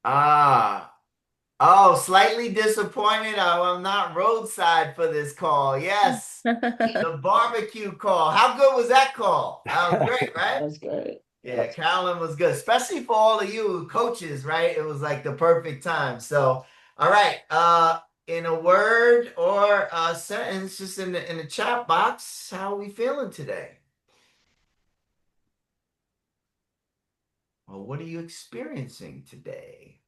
Ah, oh, slightly disappointed. I'm not roadside for this call. Yes, the barbecue call. How good was that call? That was great, right? That's good. Yeah, Carolyn was good, especially for all of you coaches, right? It was like the perfect time. So, all right, in a word or a sentence, just in the chat box, how are we feeling today? Well, what are you experiencing today?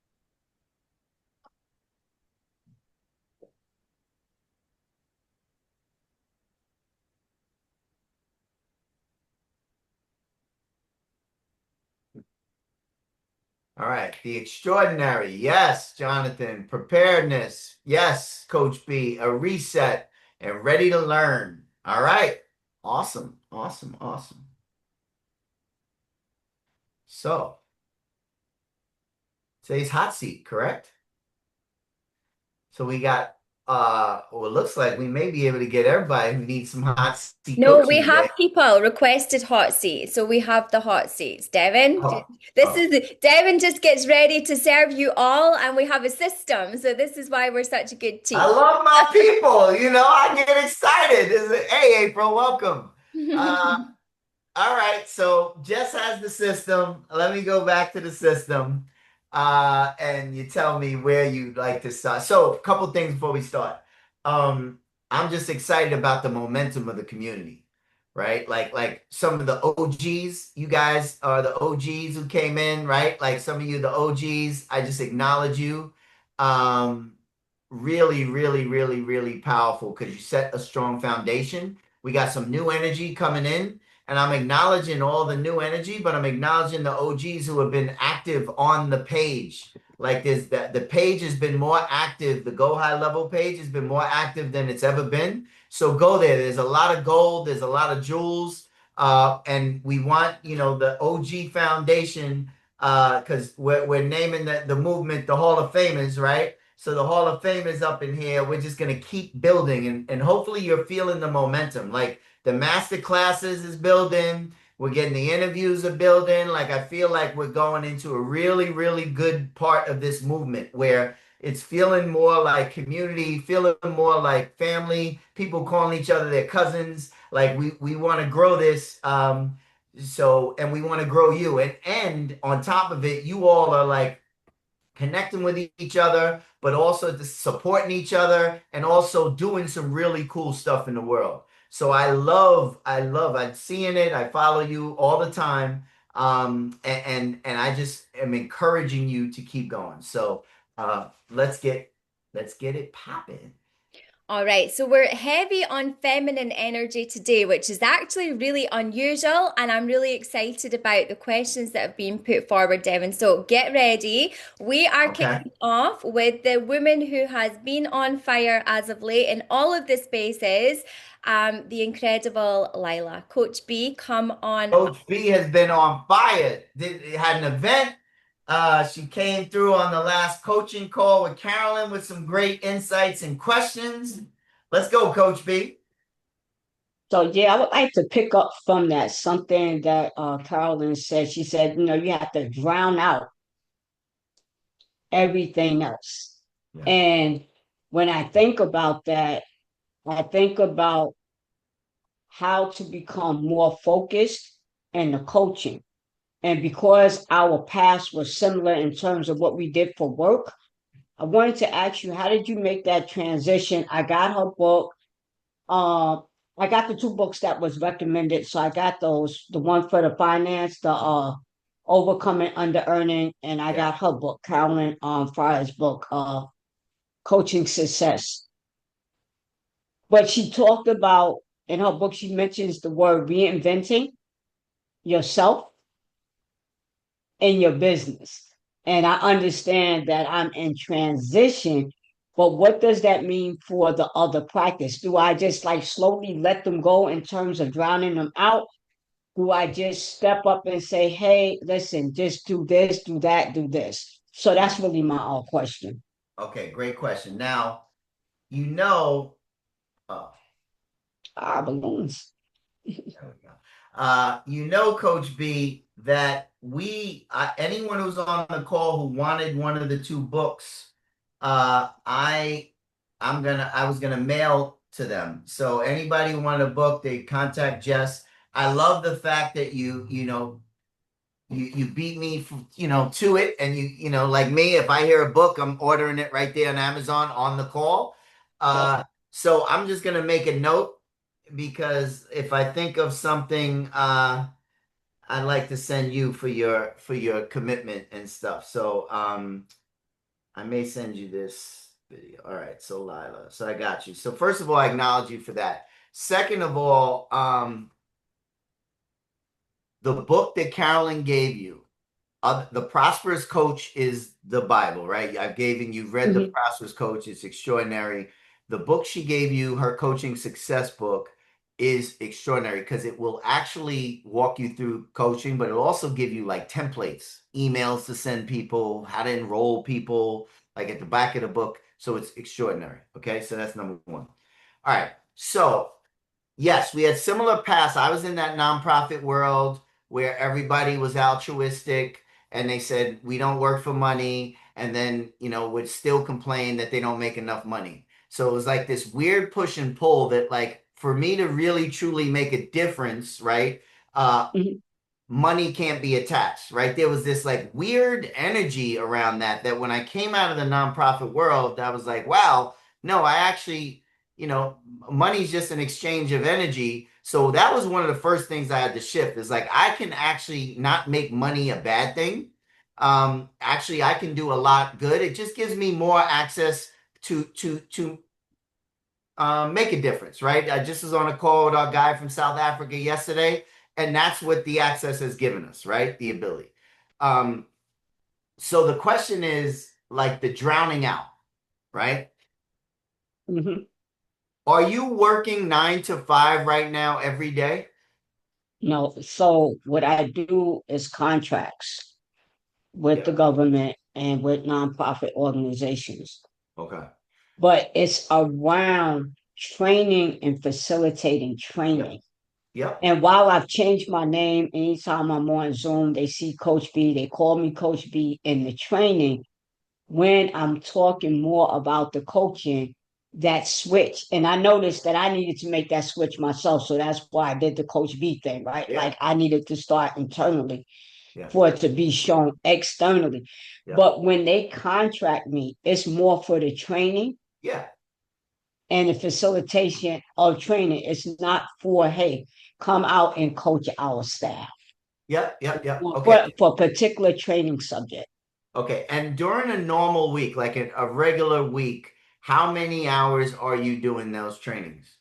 All right, the extraordinary. Yes, Jonathan. Preparedness. Yes, Coach B. A reset and ready to learn. All right. Awesome. Awesome. Awesome. So, today's hot seat, correct? So we got well, it looks like we may be able to get everybody who needs some hot seat No, we coaching have today. people requested hot seats, so we have the hot seats. Devin, Oh, this oh. is Devin just gets ready to serve you all, and we have a system. So this is why we're such a good I team. love my people. I get excited. Hey, April, welcome. Uh, All right, so Jess has the system. Let me go back to the system, and you tell me where you'd like to start. So, a couple things before we start. Um, I'm just excited about the momentum of the community, right? Like some of the OGs, you guys are the OGs who came in, right? Like some of you, the OGs, I just acknowledge you. Um, Really, really, really, really powerful because you set a strong foundation. We got some new energy coming in. And I'm acknowledging all the new energy, but I'm acknowledging the OGs who have been active on the page. Like this, the page has been more active. The Go High Level page has been more active than it's ever been. So go there. There's a lot of gold. There's a lot of jewels. And we want, the OG Foundation, because we're naming the movement the Hall of Famers, right? So the Hall of Fame is up in here. We're just gonna keep building, and hopefully you're feeling the momentum. Like the master classes is building. We're getting the interviews are building. Like I feel like we're going into a really, really good part of this movement where it's feeling more like community, feeling more like family, people calling each other their cousins. Like we want to grow this. And we want to grow you. And on top of it, you all are like connecting with each other, but also supporting each other and also doing some really cool stuff in the world. So I'm seeing it. I follow you all the time. And I just am encouraging you to keep going. So let's get it popping. All right, so we're heavy on feminine energy today, which is actually really unusual, and I'm really excited about the questions that have been put forward, Devin. So get ready. We are Okay. kicking off with the woman who has been on fire as of late in all of the spaces, the incredible Lila. Coach B, come on. Coach B has been on fire. Had an event. She came through on the last coaching call with Carolyn with some great insights and questions. Let's go, Coach B. So yeah, I would like to pick up from that something that Carolyn said. She said, you have to drown out everything else. Yeah. And when I think about that, I think about how to become more focused in the coaching. And because our paths were similar in terms of what we did for work, I wanted to ask you, how did you make that transition? I got her book. Um, I got the two books that was recommended. So I got those, the one for the finance, the overcoming under earning, and I Yeah. got her book, Carolyn Fry's book, Coaching Success. But she talked about in her book, she mentions the word reinventing yourself in your business. And I understand that I'm in transition, but what does that mean for the other practice? Do I just like slowly let them go in terms of drowning them out? Do I just step up and say, hey, listen, just do this, do that, do this? So that's really my question. Okay, great question. Now, you know, oh, Ah, balloons. there we go. Coach B, that anyone who's on the call who wanted one of the two books, I was gonna mail to them. So anybody who wanted a book, they contact Jess. I love the fact that you beat me to it, and like me, if I hear a book, I'm ordering it right there on Amazon on the call. Yep. So I'm just gonna make a note, because if I think of something, I'd like to send you for your commitment and stuff. So I may send you this video. All right, so Lila, so I got you. So first of all, I acknowledge you for that. Second of all, the book that Carolyn gave you, The Prosperous Coach, is the Bible, right? You've read The Hmm. Prosperous Coach. It's extraordinary. The book she gave you, her coaching success book, is extraordinary because it will actually walk you through coaching, but it'll also give you like templates, emails to send people, how to enroll people, like at the back of the book. So it's extraordinary. Okay. So that's number one. All right. So yes, we had similar paths. I was in that nonprofit world where everybody was altruistic and they said, we don't work for money. And then, would still complain that they don't make enough money. So it was like this weird push and pull that, like, for me to really truly make a difference, right? Uh, Hmm. money can't be attached, right? There was this like weird energy around that when I came out of the nonprofit world, I was like, wow, no, I actually, you know, money's just an exchange of energy. So that was one of the first things I had to shift, is like I can actually not make money a bad thing. Actually, I can do a lot good. It just gives me more access to make a difference, right? I just was on a call with our guy from South Africa yesterday, and that's what the access has given us, right? The ability. Um, so the question is like the drowning out, right? Hmm. Are you working 9 to 5 right now every day? No, so what I do is contracts with the Yeah. government and with nonprofit organizations, Okay. but it's around training and facilitating Yep. training. Yep. And while I've changed my name, anytime I'm on Zoom, they see Coach B, they call me Coach B in the training. When I'm talking more about the coaching, that switch. And I noticed that I needed to make that switch myself. So that's why I did the Coach B thing, right? Yeah. Like I needed to start internally Yeah. for it to be shown externally. Yeah. But when they contract me, it's more for the training Yeah. and the facilitation of training. It's not for, hey, come out and coach our staff Yep. Yep. Yep. Okay. for particular training subject. Okay. And during a normal week, like a regular week, how many hours are you doing those trainings?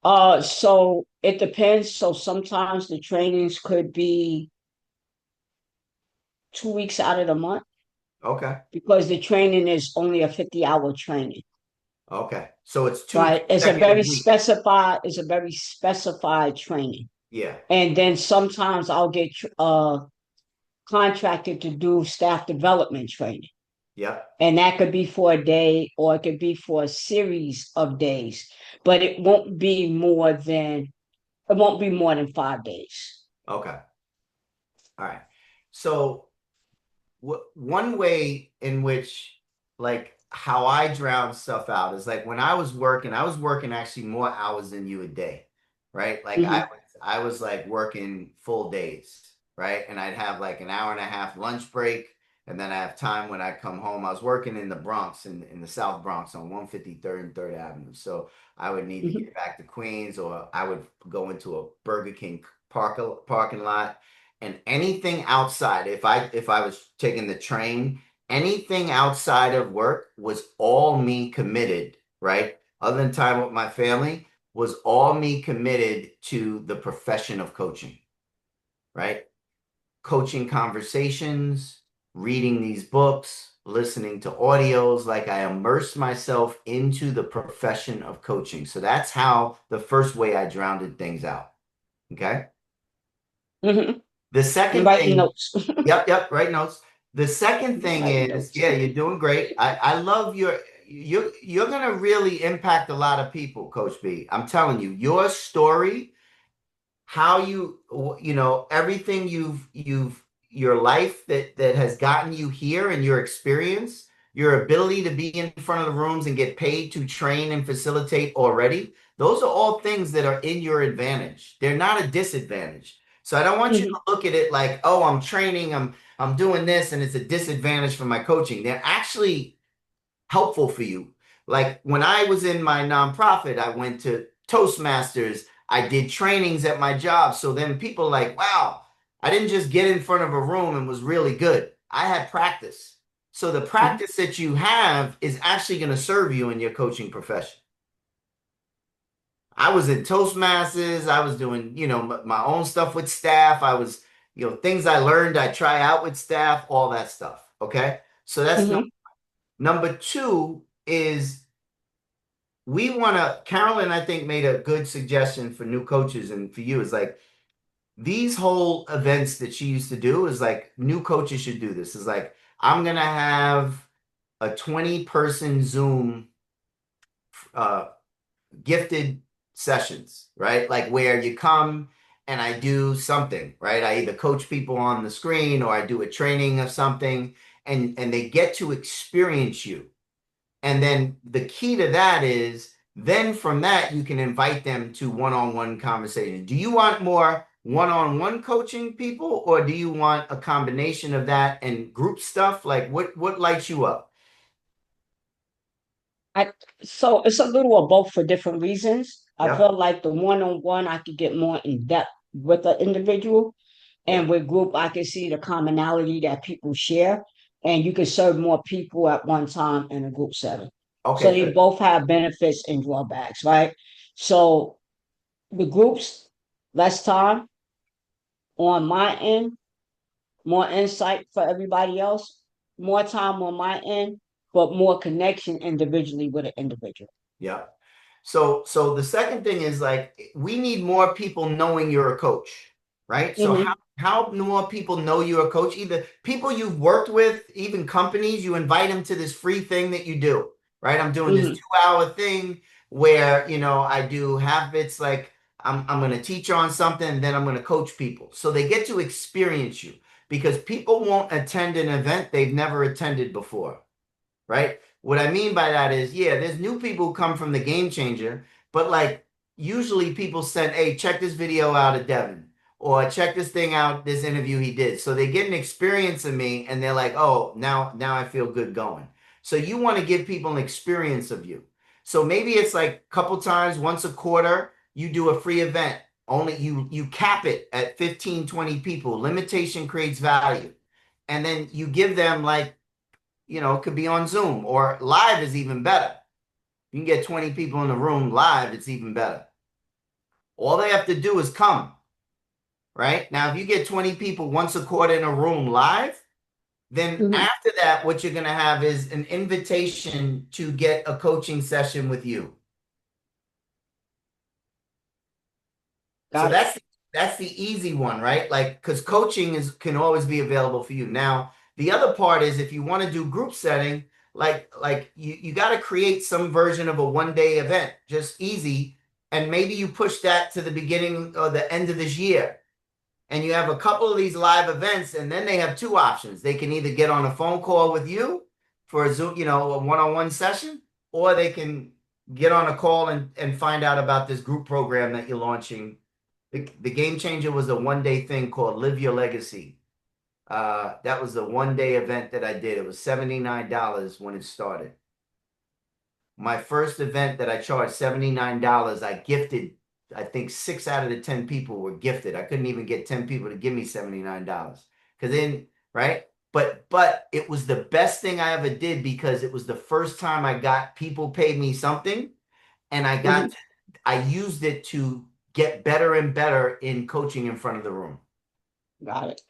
So it depends. So sometimes the trainings could be 2 weeks out of the month Okay. because the training is only a 50-hour training, Okay. So it's two right? consecutive weeks. It's a very specified training. Yeah. And then sometimes I'll get contracted to do staff development training. Yep. And that could be for a day or it could be for a series of days, but it won't be more than 5 days. Okay. All right. So one way in which, like, how I drown stuff out is like when I was working actually more hours than you a day, right? Like Hmm. I was like working full days, right? And I'd have like an hour and a half lunch break, and then I have time when I come home. I was working in the Bronx, in the South Bronx on 153rd and 3rd Avenue. So I would need to Hmm. get back to Queens, or I would go into a Burger King parking lot, and anything outside, if I was taking the train, anything outside of work was all me committed, right? Other than time with my family, was all me committed to the profession of coaching, right? Coaching conversations, reading these books, listening to audios, like I immersed myself into the profession of coaching. So that's how the first way I drowned things out. Okay. Hmm. The And second writing thing, notes. yep, right notes. The second thing Writing is, notes. yeah, you're doing great. I love you're gonna really impact a lot of people, Coach B. I'm telling you, your story how everything your life that has gotten you here and your experience, your ability to be in front of the rooms and get paid to train and facilitate already, those are all things that are in your advantage. They're not a disadvantage. So I don't want you to Mhm. look at it like, oh, I'm training, I'm doing this, and it's a disadvantage for my coaching. They're actually helpful for you. Like when I was in my nonprofit, I went to Toastmasters. I did trainings at my job. So then people like, wow, I didn't just get in front of a room and was really good. I had practice. So the Mhm. practice that you have is actually going to serve you in your coaching profession. I was in Toastmasters. I was doing, my own stuff with staff. I was, things I learned, I try out with staff, all that stuff. Okay. So that's Mhm. number two is we want to, Carolyn, I think, made a good suggestion for new coaches and for you is like these whole events that she used to do is like new coaches should do this. Is like, I'm going to have a 20-person Zoom uh, gifted sessions, right? Like where you come and I do something, right? I either coach people on the screen or I do a training of something and they get to experience you. And then the key to that is then from that, you can invite them to one-on-one conversation. Do you want more one-on-one coaching people, or do you want a combination of that and group stuff? Like what lights you up? I so it's a little of both for different reasons. I Yep. feel like the one-on-one I could get more in depth with the individual, and Yep. with group I can see the commonality that people share, and you can serve more people at one time in a group setting. So Okay, they good. both have benefits and drawbacks, right? So the groups, less time on my end, more insight for everybody else, more time on my end, but more connection individually with an individual. Yeah. So the second thing is like we need more people knowing you're a coach, right? So Hmm. how more people know you're a coach? Either people you've worked with, even companies, you invite them to this free thing that you do, right? I'm doing this Hmm. 2-hour thing where, I do habits like I'm going to teach on something and then I'm going to coach people. So they get to experience you because people won't attend an event they've never attended before, right? What I mean by that is, yeah, there's new people who come from the GameChanger, but like usually people send, hey, check this video out of Devin, or check this thing out, this interview he did. So they get an experience of me and they're like, oh, now I feel good going. So you want to give people an experience of you. So maybe it's like a couple times, once a quarter, you do a free event. Only you cap it at 15, 20 people. Limitation creates value. And then you give them like it could be on Zoom or live is even better. You can get 20 people in the room live, it's even better. All they have to do is come, right? Now, if you get 20 people once a quarter in a room live, then Hmm. after that, what you're going to have is an invitation to get a coaching session with you. So Got it. that's the easy one, right? Like because coaching is can always be available for you. Now, the other part is if you want to do group setting, like you got to create some version of a 1 day event, just easy, and maybe you push that to the beginning or the end of this year. And you have a couple of these live events, and then they have two options. They can either get on a phone call with you for a Zoom, a one-on-one session, or they can get on a call and find out about this group program that you're launching. The Game Changer was a 1 day thing called Live Your Legacy. That was the 1 day event that I did. It was $79 when it started. My first event that I charged $79, I gifted, I think 6 out of the 10 people were gifted. I couldn't even get 10 people to give me $79. Because then, right? But it was the best thing I ever did because it was the first time I got people paid me something and Hmm. I used it to get better and better in coaching in front of the room, Got it.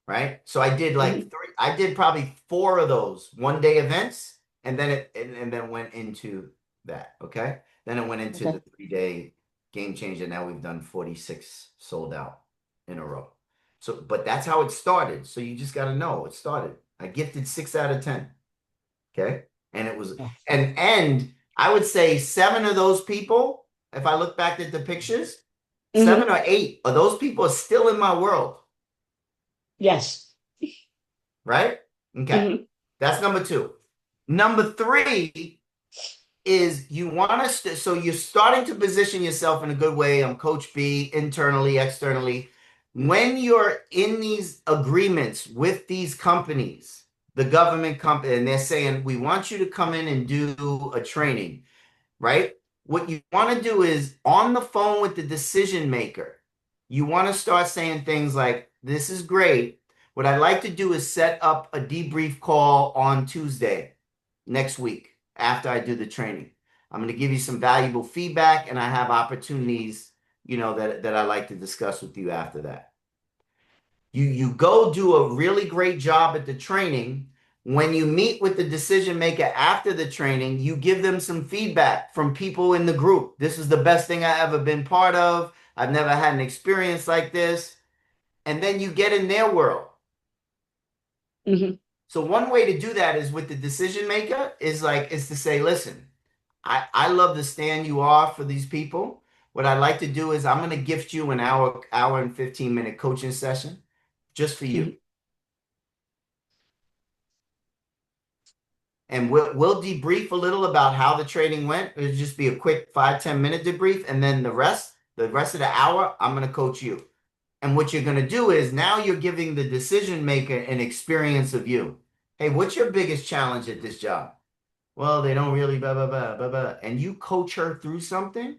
right? So I did like Hmm. three, I did probably four of those 1 day events, and then and then went into that. Okay. Then it went into Okay. the 3 day game changer. Now we've done 46 sold out in a row. So, but that's how it started. So you just got to know it started. I gifted 6 out of 10. Okay. And it was, Yeah. and I would say seven of those people, if I look back at the pictures, seven or eight of those people are still in my world, Yes. right? Okay. Hmm. That's number two. Number three is you want to, so you're starting to position yourself in a good way. I'm Coach B, internally, externally. When you're in these agreements with these companies, the government company, and they're saying, we want you to come in and do a training, right? What you want to do is on the phone with the decision maker, you want to start saying things like, this is great. What I'd like to do is set up a debrief call on Tuesday next week after I do the training. I'm going to give you some valuable feedback and I have opportunities, that I like to discuss with you after that. You go do a really great job at the training. When you meet with the decision maker after the training, you give them some feedback from people in the group. This is the best thing I ever been part of. I've never had an experience like this. And then you get in their world. Hmm. So one way to do that is with the decision maker is to say, listen, I love the stand you are for these people. What I'd like to do is I'm going to gift you an hour and 15-minute coaching session just for you. Hmm. And we'll debrief a little about how the training went. It'll just be a quick 5-10 minute debrief, and then the rest of the hour, I'm going to coach you. And what you're going to do is now you're giving the decision maker an experience of you. Hey, what's your biggest challenge at this job? Well, they don't really blah blah blah blah blah. And you coach her through something.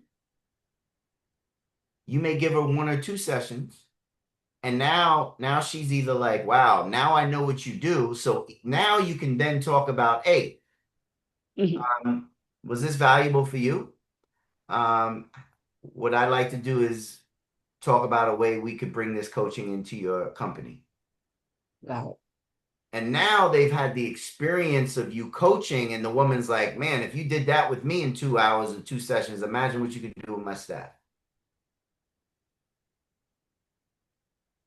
You may give her 1 or 2 sessions, and now she's either like, wow, now I know what you do. So now you can then talk about, hey, Hmm. was this valuable for you? Um, what I'd like to do is talk about a way we could bring this coaching into your company. Wow. And now they've had the experience of you coaching, and the woman's like, man, if you did that with me in 2 hours or 2 sessions, imagine what you could do with my staff.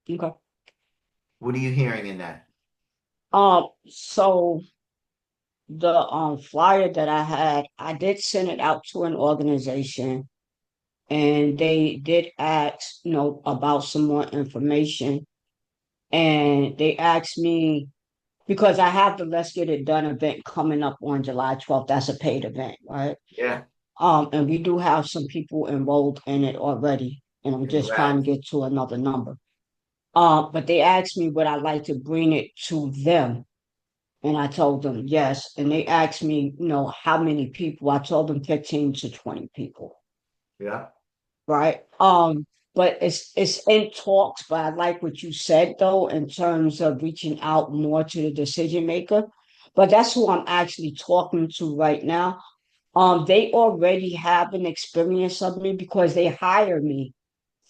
Okay. What are you hearing in that? So the flyer that I had, I did send it out to an organization, and they did ask, about some more information. And they asked me because I have the Let's Get It Done event coming up on July 12th. That's a paid event, right? Yeah, And we do have some people enrolled in it already, and I'm just trying to congrats. get to another number. But they asked me would I like to bring it to them, and I told them yes. And they asked me, how many people? I told them 15 to 20 people, Yeah, right? But it's in talks. But I like what you said though, in terms of reaching out more to the decision maker. But that's who I'm actually talking to right now. They already have an experience of me because they hire me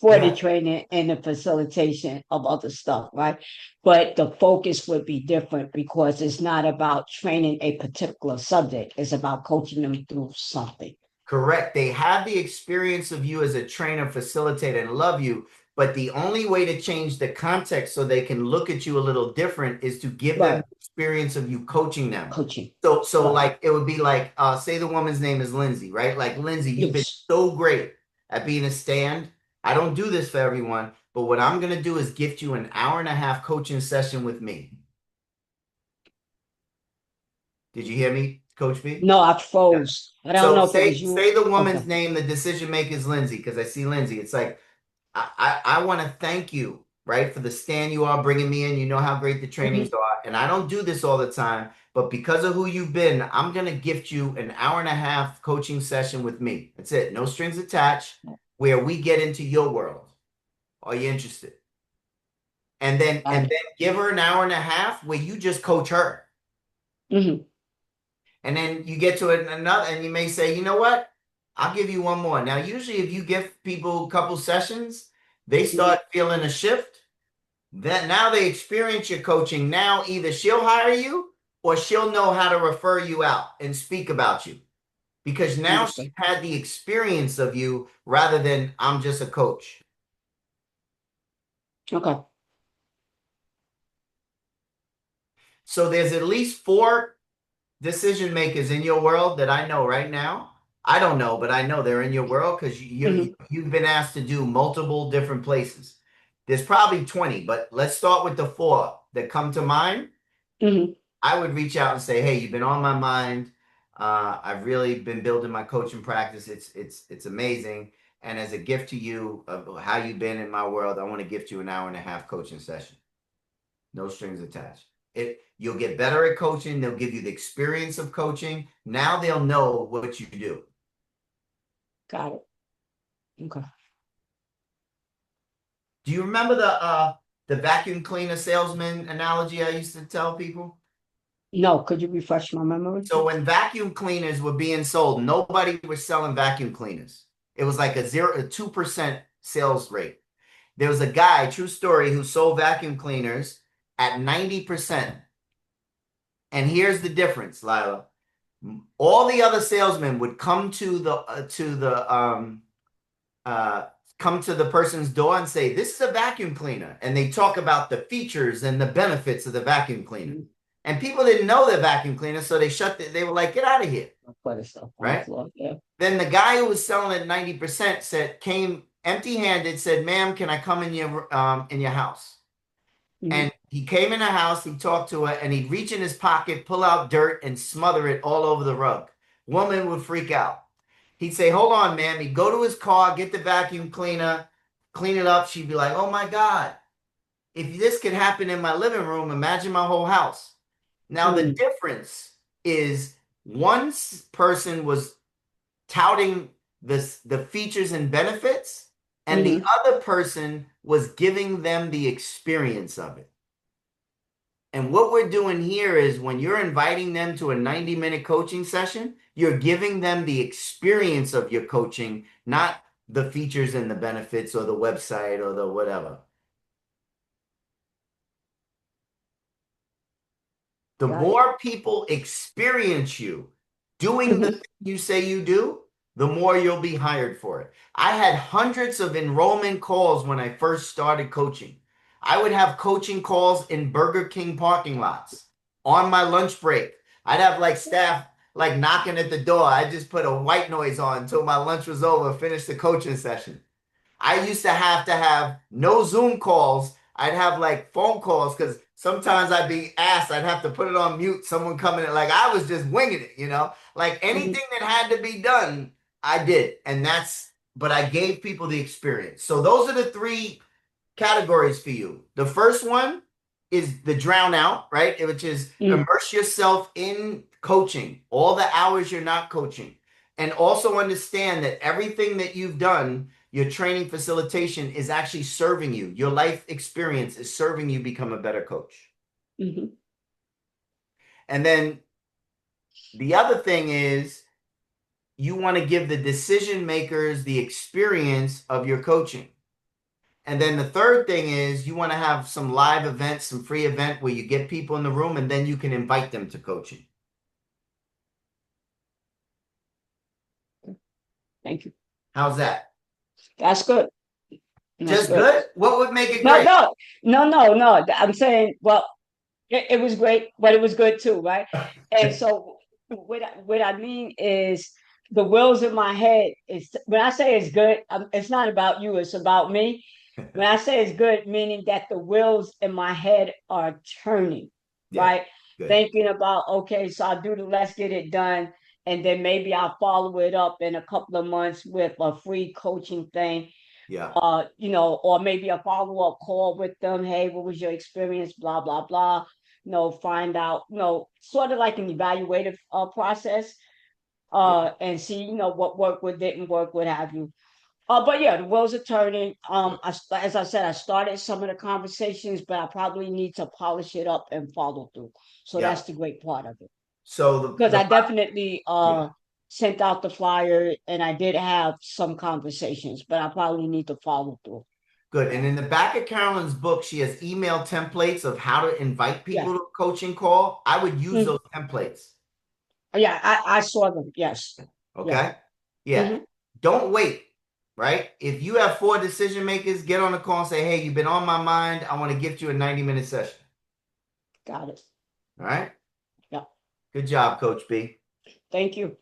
for the yeah. training and the facilitation of other stuff, right? But the focus would be different because it's not about training a particular subject, it's about coaching them through something. Correct. They have the experience of you as a trainer, facilitator, and love you. But the only way to change the context so they can look at you a little different is to give them Right. the experience of you coaching them. Coaching. So Right. like it would be like, say the woman's name is Lindsay, right? Like Lindsay, you've been Yes. so great at being a stand. I don't do this for everyone, but what I'm gonna do is gift you an hour and a half coaching session with me. Did you hear me, Coach B? No, I Yeah. froze. I don't So know if it was say you. the Okay. woman's name, the decision maker is Lindsay, because I see Lindsay. It's like I want to thank you, right, for the stand you are bringing me in. You know how great the trainings Hmm. are, and I don't do this all the time, but because of who you've been, I'm gonna gift you an hour and a half coaching session with me. That's it, no strings attached, where we get into your world. Are you interested? And then I, and then give her an hour and a half where you just coach her. hmm. And then you get to it another, and you may say, you know what? I'll give you one more. Now, usually, if you give people a couple sessions, they Hmm. start feeling a shift. Then now they experience your coaching. Now, either she'll hire you or she'll know how to refer you out and speak about you because now she's Understood. had the experience of you rather than I'm just a coach. Okay. So there's at least four decision makers in your world that I know right now. I don't know, but I know they're in your world because Hmm. you've been asked to do multiple different places. There's probably 20, but let's start with the four that come to mind. Hmm. I would reach out and say, "Hey, you've been on my mind. I've really been building my coaching practice. It's amazing. And as a gift to you of how you've been in my world, I want to gift you an hour and a half coaching session. No strings attached. You'll get better at coaching. They'll give you the experience of coaching. Now they'll know what you do. Got it. Okay. Do you remember the vacuum cleaner salesman analogy I used to tell people? No, could you refresh my memory? So when vacuum cleaners were being sold, nobody was selling vacuum cleaners. It was like a 2% sales rate. There was a guy, true story, who sold vacuum cleaners at 90%. And here's the difference, Lila. All the other salesmen would come uh, to the person's door and say, "This is a vacuum cleaner," and they talk about the features and the benefits of the vacuum cleaner. Mhm. And people didn't know the vacuum cleaner, so they were like, "Get out of here," Put the stuff on the right? floor. Yeah. Then the guy who was selling at 90% came empty-handed, said, "Ma'am, can I come in your house?" Hmm. And he came in the house, he talked to her, and he'd reach in his pocket, pull out dirt, and smother it all over the rug. Woman would freak out. He'd say, "Hold on, ma'am." He'd go to his car, get the vacuum cleaner, clean it up. She'd be like, "Oh my God, if this could happen in my living room, imagine my whole house." Now, the Mm. difference is one person was touting the features and benefits, and the Hmm. other person was giving them the experience of it. And what we're doing here is when you're inviting them to a 90-minute coaching session, you're giving them the experience of your coaching, not the features and the benefits or the website or the whatever. The Got it. more people experience you doing the Hmm. thing you say you do, the more you'll be hired for it. I had hundreds of enrollment calls when I first started coaching. I would have coaching calls in Burger King parking lots on my lunch break. I'd have like staff like knocking at the door. I just put a white noise on until my lunch was over, finish the coaching session. I used to have no Zoom calls. I'd have like phone calls because sometimes I'd be asked, I'd have to put it on mute, someone coming in. Like I was just winging it, you know? Like Hmm. anything that had to be done, I did. But I gave people the experience. So those are the three categories for you. The first one is the drown out, right? Which is Mm. immerse yourself in coaching, all the hours you're not coaching. And also understand that everything that you've done, your training facilitation is actually serving you. Your life experience is serving you become a better coach. Hmm. And then the other thing is you want to give the decision makers the experience of your coaching. And then the third thing is you want to have some live events, some free event where you get people in the room and then you can invite them to coaching. Thank you. How's that? That's good. That's Just good. good? What would make it No, great? no, no. I'm saying, well, it was great, but it was good too, right? And so what I mean is the wheels in my head is when I say it's good, it's not about you, it's about me. When I say it's good, meaning that the wheels in my head are turning, Yeah, right? good. Thinking about, okay, so I'll do the let's get it done. And then maybe I'll follow it up in a couple of months with a free coaching thing, Yeah, or maybe a follow-up call with them. Hey, what was your experience? Blah, blah, blah. Find out, sort of like an evaluative process, yeah, and see, what worked, what didn't work, what have you. But yeah, the wheels are turning. good. As I said, I started some of the conversations, but I probably need to polish it up and follow through. So Yeah. that's the great part of it. So Because I definitely yeah, sent out the flyer and I did have some conversations, but I probably need to follow through. good. And in the back of Carolyn's book, she has email templates of how to invite Yeah. people to a coaching call. I would use Mm. those templates. Yeah, I saw them. Yes. Yeah. Okay. Yeah. Hmm. Don't wait, right? If you have four decision makers, get on the call and say, "Hey, you've been on my mind. I want to gift you a 90-minute session." Got it. All right. Yeah. Good job, Coach B. Thank you.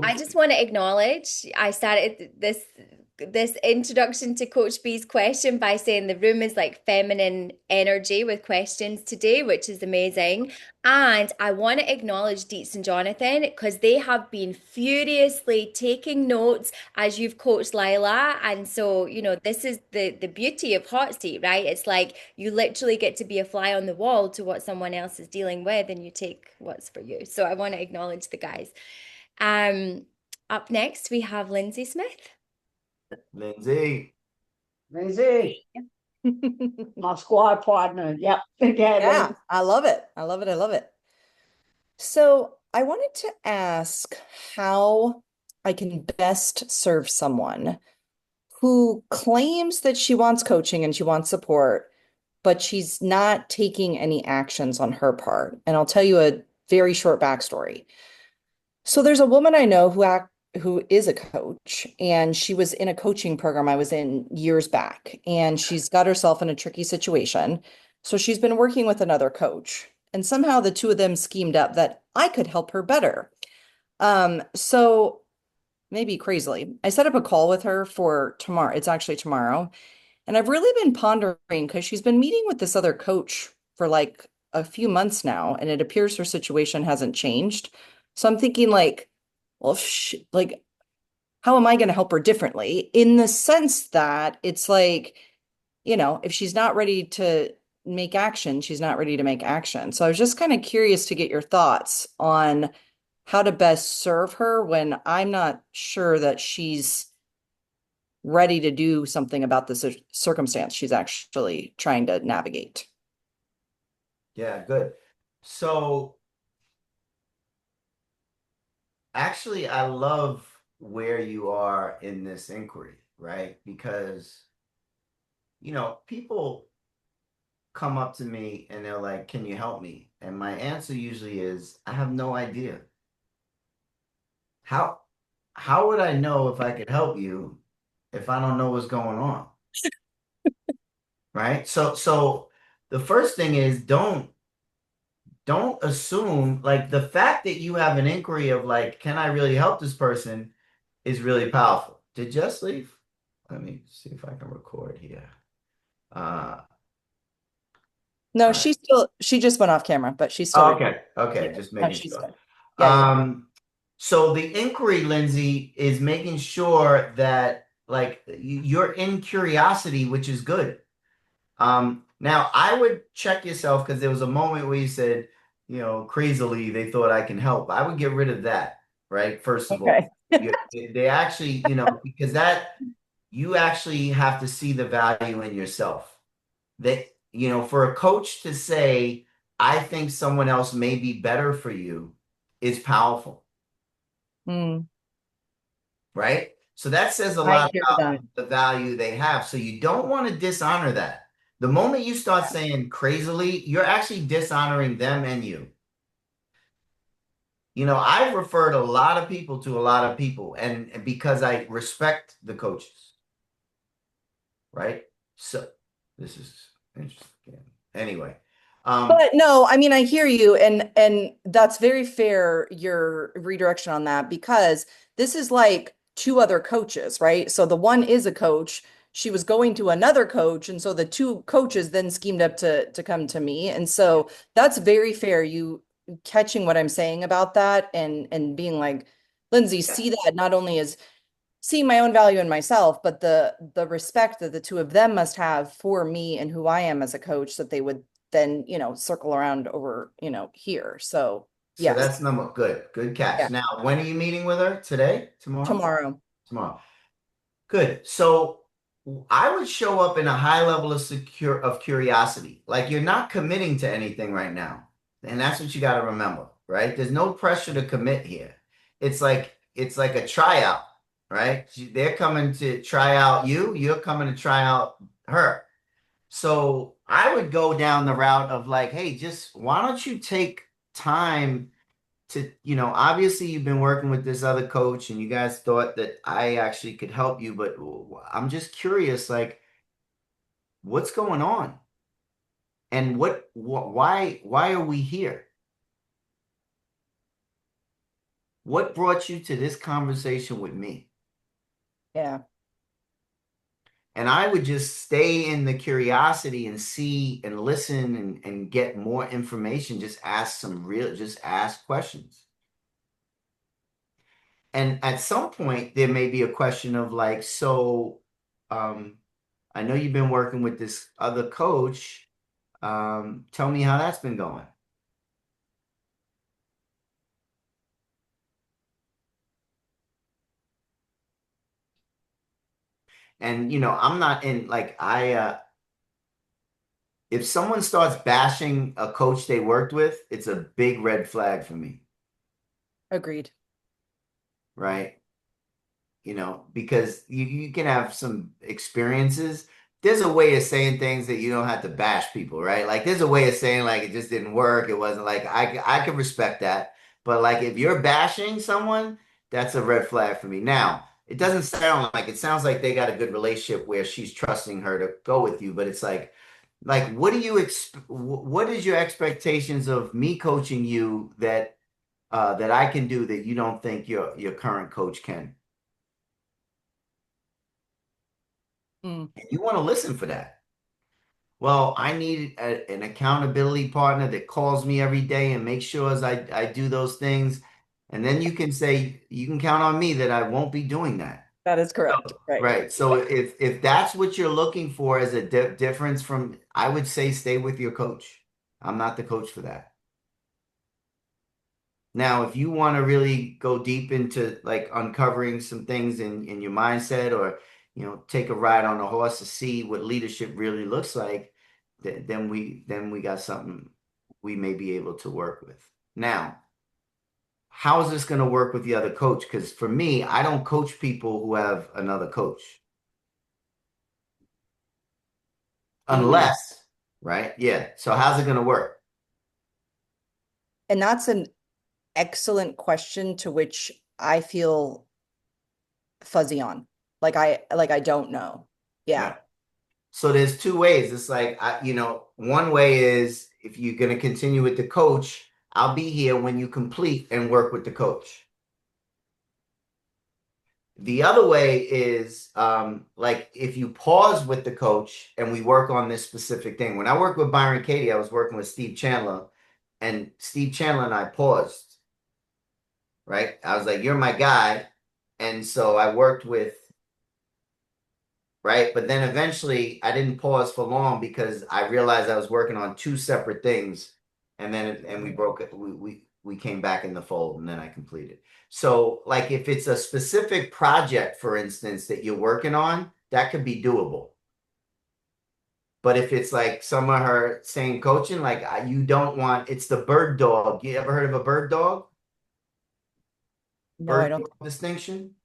I Coach just B. want to acknowledge I started this introduction to Coach B's question by saying the room is like feminine energy with questions today, which is amazing. And I want to acknowledge Deets and Jonathan because they have been furiously taking notes as you've coached Lila. And so, this is the beauty of hot seat, right? It's like you literally get to be a fly on the wall to what someone else is dealing with and you take what's for you. So I want to acknowledge the guys. Um, Up next, we have Lindsay Smith. Lindsay. Lindsay, my squad partner. Yep. Okay, Yeah, I love it. I love it. I love it. So I wanted to ask how I can best serve someone who claims that she wants coaching and she wants support, but she's not taking any actions on her part. And I'll tell you a very short backstory. So there's a woman I know who is a coach, and she was in a coaching program I was in years back, and she's got herself in a tricky situation. So she's been working with another coach, and somehow the two of them schemed up that I could help her better. So maybe crazily, I set up a call with her for tomorrow. It's actually tomorrow. And I've really been pondering because she's been meeting with this other coach for like a few months now, and it appears her situation hasn't changed. So I'm thinking like, well, like, how am I going to help her differently? In the sense that it's like, if she's not ready to make action, she's not ready to make action. So I was just kind of curious to get your thoughts on how to best serve her when I'm not sure that she's ready to do something about the circumstance she's actually trying to navigate. Yeah, good. So actually, I love where you are in this inquiry, right? Because, people come up to me and they're like, "Can you help me?" And my answer usually is, "I have no idea. How how would I know if I could help you if I don't know what's going on?" Right? So the first thing is don't assume like the fact that you have an inquiry of like, can I really help this person is really powerful. Did Jess leave? Let me see if I can record here. Uh, No, all right. she just went off camera, but she's still Oh, recording. okay. Okay. Yeah. Just No, making she's sure. good. Yeah, yeah. Um, so the inquiry, Lindsay, is making sure that like you're in curiosity, which is good. Now I would check yourself because there was a moment where you said, crazily they thought I can help. I would get rid of that, right? First of all, Okay. they actually, because that you actually have to see the value in yourself. That, for a coach to say, I think someone else may be better for you is powerful, Mm, right? So that says a I lot hear about that. the value they have. So you don't want to dishonor that. The moment you start saying crazily, you're actually dishonoring them and you. I've referred a lot of people to a lot of people, and because I respect the coaches, right? So this is interesting. Anyway, But no, I mean, I hear you, and that's very fair, your redirection on that, because this is like two other coaches, right? So the one is a coach. She was going to another coach, and so the two coaches then schemed up to come to me. And so that's very fair. You catching what I'm saying about that and being like, Lindsay, yeah. see that not only as seeing my own value in myself, but the respect that the two of them must have for me and who I am as a coach that they would then, circle around over, here. So So yes, that's number good yeah, catch. Now, when are you meeting with her? Today? Tomorrow? tomorrow. Tomorrow. Good. So I would show up in a high level of curiosity. Like you're not committing to anything right now. And that's what you got to remember, right? There's no pressure to commit here. It's like a tryout, right? They're coming to try out you, you're coming to try out her. So I would go down the route of like, hey, just why don't you take time to, obviously you've been working with this other coach and you guys thought that I actually could help you, but I'm just curious, like, what's going on? And why are we here? What brought you to this conversation with me? Yeah, And I would just stay in the curiosity and see and listen and get more information. Just ask questions. And at some point, there may be a question of like, um, I know you've been working with this other coach. Tell me how that's been going. And I'm not in like if someone starts bashing a coach they worked with, it's a big red flag for me, agreed. right? Because you can have some experiences. There's a way of saying things that you don't have to bash people, right? Like there's a way of saying like it just didn't work. It wasn't like I can respect that. But like if you're bashing someone, that's a red flag for me. Now, it doesn't sound like it sounds like they got a good relationship where she's trusting her to go with you, but it's like what do you what is your expectations of me coaching you that I can do that you don't think your current coach can? Mm, You want to listen for that. Well, I need an accountability partner that calls me every day and makes sure as I do those things. And then you can say, you can count on me that I won't be doing that. that is correct. Right. Right. So if that's what you're looking for as a difference from, I would say stay with your coach. I'm not the coach for that. Now, if you want to really go deep into like uncovering some things in your mindset or, take a ride on a horse to see what leadership really looks like, then we got something we may be able to work with. Now, how is this going to work with the other coach? Because for me, I don't coach people who have another coach Mm. unless, right? Yeah. So how's it going to work? And that's an excellent question to which I feel fuzzy on. Like I don't know. Yeah. Yeah. So there's two ways. It's like one way is if you're going to continue with the coach, I'll be here when you complete and work with the coach. The other way is like if you pause with the coach and we work on this specific thing. When I worked with Byron Katie, I was working with Steve Chandler, and Steve Chandler and I paused, right? I was like, "You're my guy," and so I worked with right? But then eventually I didn't pause for long because I realized I was working on two separate things, and we broke it. We came back in the fold, and then I completed. So, like if it's a specific project, for instance, that you're working on, that could be doable. But if it's like some of her same coaching, like you don't want, it's the bird dog. You ever heard of a bird dog? No, I Bird don't. dog distinction?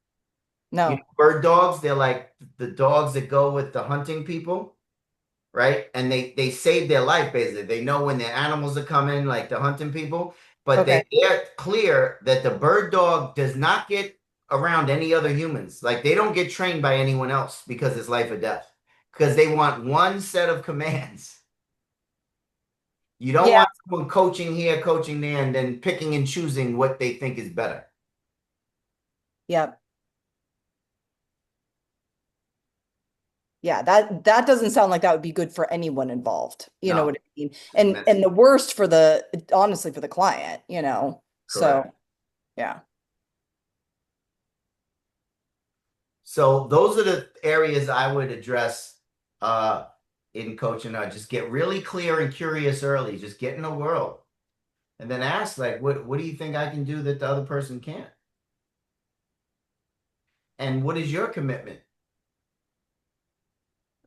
No. Bird dogs, they're like the dogs that go with the hunting people, right? And they save their life basically. They know when their animals are coming, like the hunting people, but Okay. they're clear that the bird dog does not get around any other humans. Like they don't get trained by anyone else because it's life or death. Because they want one set of commands. You don't Yeah. want someone coaching here, coaching there, and then picking and choosing what they think is better. Yeah. Yeah. That doesn't sound like that would be good for anyone involved. You know No, what I mean? it's And messy. the worst for the honestly for the client, you know. Correct. So yeah. So those are the areas I would address uh, in coaching. Just get really clear and curious early. Just get in the world, and then ask like, what do you think I can do that the other person can't? And what is your commitment?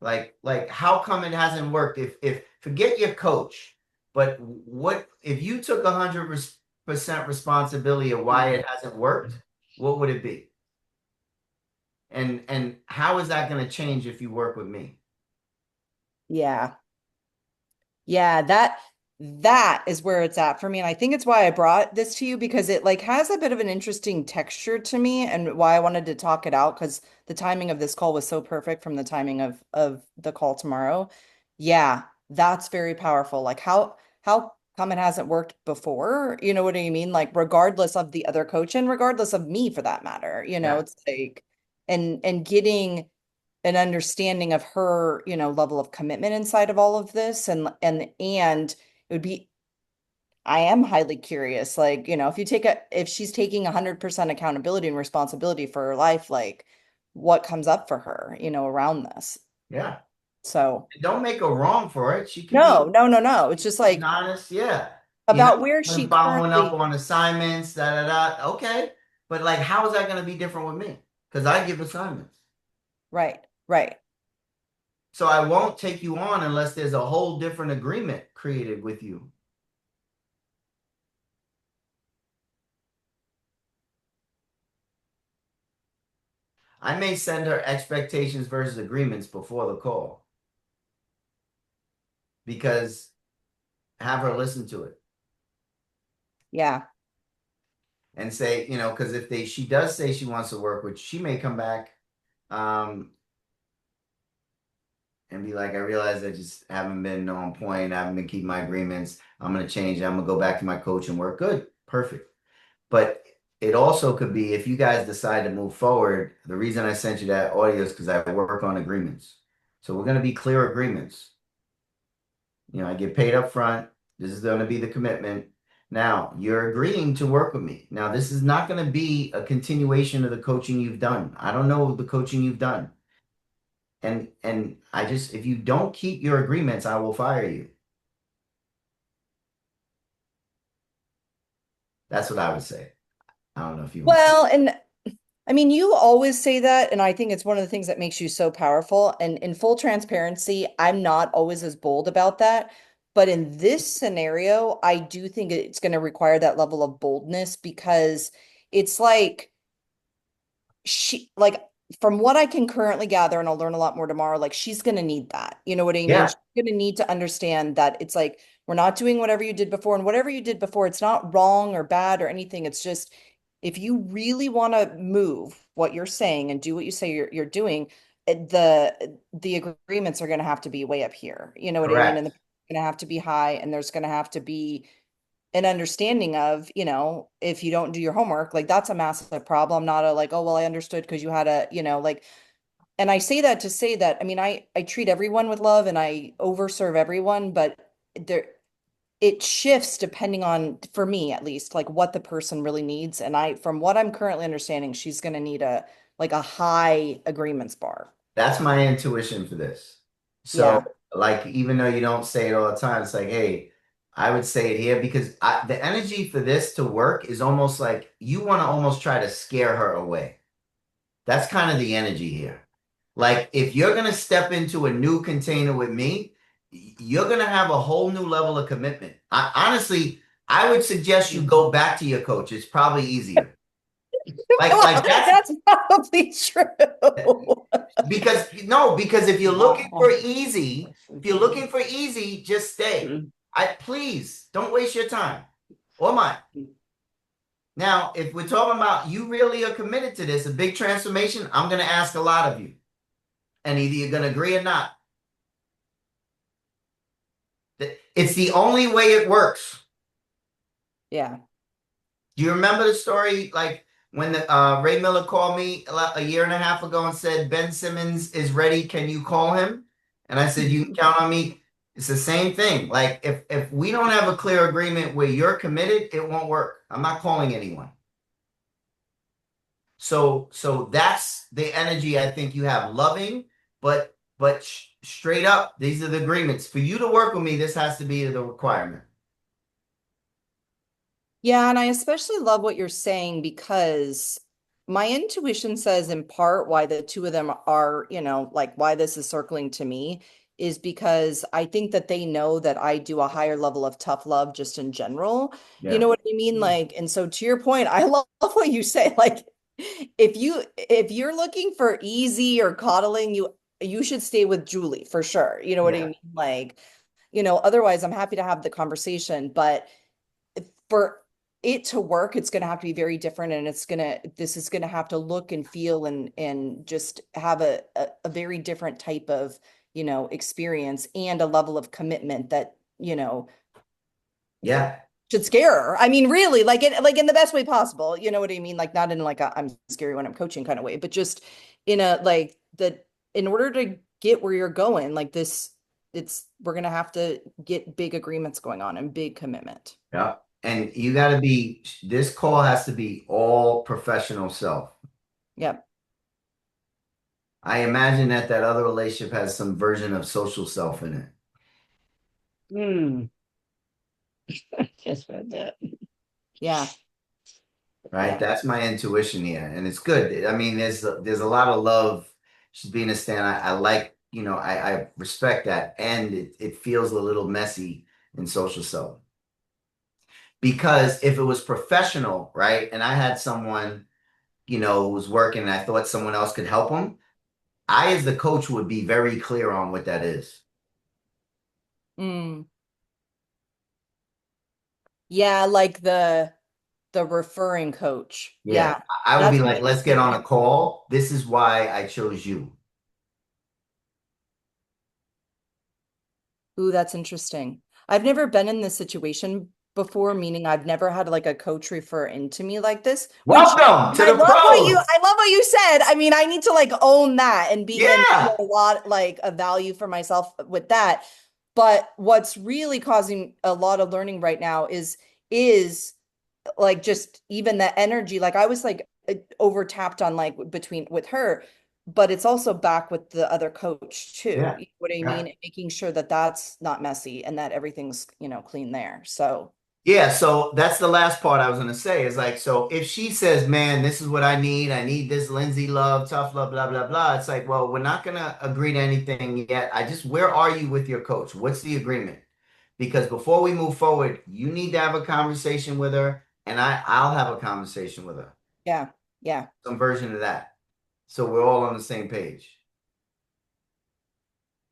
Like how come it hasn't worked? If forget your coach, but what if you took 100% responsibility of why it hasn't worked? What would it be? And how is that going to change if you work with me? Yeah. Yeah, that is where it's at for me. And I think it's why I brought this to you because it like has a bit of an interesting texture to me and why I wanted to talk it out because the timing of this call was so perfect from the timing of the call tomorrow. Yeah, that's very powerful. Like how come it hasn't worked before. You know what I mean? Like regardless of the other coach and regardless of me for that matter, Yeah. it's like and getting an understanding of her, level of commitment inside of all of this and it would be I am highly curious. Like, if she's taking 100% accountability and responsibility for her life, like what comes up for her, around this. Yeah. So, Don't make her wrong for it. She can no, be no, no, no. It's just being like honest. Yeah. about where I'm she following up currently, on assignments, da da da. Okay. But like, how is that going to be different with me? Because I give assignments. right, right. So I won't take you on unless there's a whole different agreement created with you. I may send her expectations versus agreements before the call because have her listen to it Yeah. and say, because if she does say she wants to work, which she may come back um, and be like, I realize I just haven't been on point. I haven't been keeping my agreements. I'm going to change it. I'm going to go back to my coach and work. Good. Perfect. But it also could be if you guys decide to move forward, the reason I sent you that audio is because I work on agreements. So we're going to be clear agreements. I get paid up front. This is going to be the commitment. Now, you're agreeing to work with me. Now, this is not going to be a continuation of the coaching you've done. I don't know the coaching you've done. And I just if you don't keep your agreements, I will fire you. That's what I would say. I don't know if you want. Well, and I mean, you always say that, and I think it's one of the things that makes you so powerful. And in full transparency, I'm not always as bold about that. But in this scenario, I do think it's going to require that level of boldness because it's like like from what I can currently gather, and I'll learn a lot more tomorrow, like she's going to need that. You know what I mean? Yeah, She's going to need to understand that it's like we're not doing whatever you did before, and whatever you did before, it's not wrong or bad or anything. It's just if you really want to move what you're saying and do what you say you're doing, the agreements are going to have to be way up here. You know what I mean? And correct. the going to have to be high, and there's going to have to be an understanding of, if you don't do your homework, like that's a massive problem, not a like, oh, well, I understood because you had a, like, and I say that to say that, I mean, I treat everyone with love and I overserve everyone, but there it shifts depending on, for me at least, like what the person really needs. And from what I'm currently understanding, she's going to need a high agreements bar. That's my intuition for this. So, Yeah. like, even though you don't say it all the time, it's like, hey, I would say it here because the energy for this to work is almost like you want to almost try to scare her away. That's kind of the energy here. Like, if you're going to step into a new container with me, you're going to have a whole new level of commitment. Honestly, I would suggest you go back to your coach. It's probably easier. Like Well, that's that's probably true. because no, because Wow. if you're looking for easy, just stay. I please don't waste your time or mine. Now, if we're talking about you really are committed to this, a big transformation, I'm going to ask a lot of you. And either you're going to agree or not. It's the only way it works. Yeah. Do you remember the story like when Ray Miller called me a year and a half ago and said, Ben Simmons is ready. Can you call him? And I said, you can count on me. It's the same thing. Like if we don't have a clear agreement where you're committed, it won't work. I'm not calling anyone. So that's the energy I think you have. Loving, but straight up, these are the agreements. For you to work with me, this has to be the requirement. Yeah, and I especially love what you're saying because my intuition says in part why the two of them are, like why this is circling to me is because I think that they know that I do a higher level of tough love just in general. You Yeah. know what I mean? Like, and so to your point, I love what you say. Like, if you're looking for easy or coddling, you should stay with Julie for sure. You know what I Yeah. mean? Like, otherwise I'm happy to have the conversation, but for it to work, it's going to have to be very different, and this is going to have to look and feel and just have a very different type of, experience and a level of commitment that, Yeah. Should scare her. I mean, really, like in the best way possible. You know what I mean? Like not in like a I'm scary when I'm coaching kind of way, but just in a like the in order to get where you're going, like this, it's we're gonna have to get big agreements going on and big commitment. Yeah. And you got to be, this call has to be all professional self. Yep. I imagine that that other relationship has some version of social self in it, Hmm. Just read that. Yeah. right? Yeah. That's my intuition here, and it's good. I mean, there's a lot of love. She's being a stan. I like, I respect that, and it feels a little messy in social self because if it was professional, right, and I had someone, who was working, and I thought someone else could help him, I, as the coach, would be very clear on what that is. Mm. Yeah, like the referring coach. Yeah, Yeah. I would be That's like, let's get on a call. This is why I chose you. Ooh, that's interesting. I've never been in this situation before, meaning I've never had like a coach refer into me like this, which Welcome to I the love pros. I love what you said. I mean, I need to like own that and feel Yeah. a lot like a value for myself with that. But what's really causing a lot of learning right now is like just even the energy. Like I was like over tapped on like between with her, but it's also back with the other coach too. Yeah. You know what I Yeah. mean? Making sure that that's not messy and that everything's, clean there. So Yeah, so that's the last part I was gonna say is like, so if she says, man, this is what I need this Lindsay love, tough love, blah, blah, blah. It's like, well, we're not gonna agree to anything yet. Where are you with your coach? What's the agreement? Because before we move forward, you need to have a conversation with her, and I'll have a conversation with her. yeah, yeah, Some version of that. So we're all on the same page.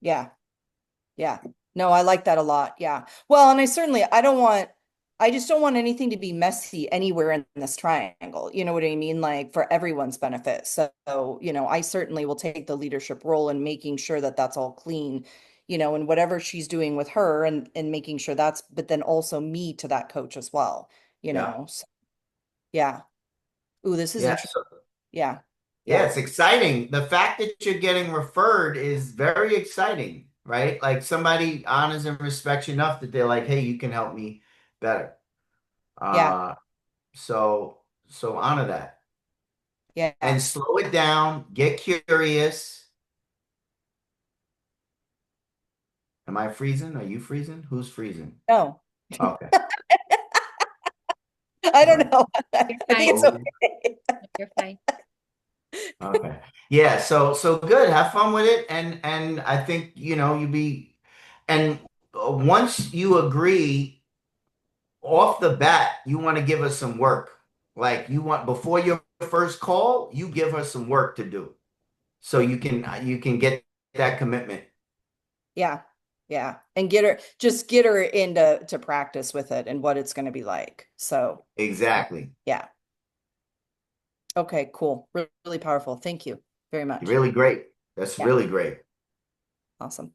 yeah. Yeah. No, I like that a lot. Yeah. Well, and I just don't want anything to be messy anywhere in this triangle. You know what I mean? Like for everyone's benefit. So, I certainly will take the leadership role in making sure that that's all clean, and whatever she's doing with her and making sure but then also me to that coach as well, Yeah. So, yeah. Ooh, this is Yeah. interesting. So Yeah. yeah, Yeah. it's exciting. The fact that you're getting referred is very exciting, right? Like somebody honors and respects you enough that they're like, hey, you can help me better. Yeah. Uh, so honor that Yeah. and slow it down, get curious. Am I freezing? Are you freezing? Who's freezing? No, Okay. I All don't right. know. You're I think fine. it's Oh, okay. You're fine. okay. Yeah, so good. Have fun with it. And I think, you be and once you agree off the bat, you want to give us some work. Like you want before your first call, you give her some work to do so you can get that commitment. Yeah. Yeah. And get her into to practice with it and what it's going to be like. So, Exactly. yeah. Okay, cool. Really powerful. Thank you very You're much. really great. That's Yeah. really great. Awesome.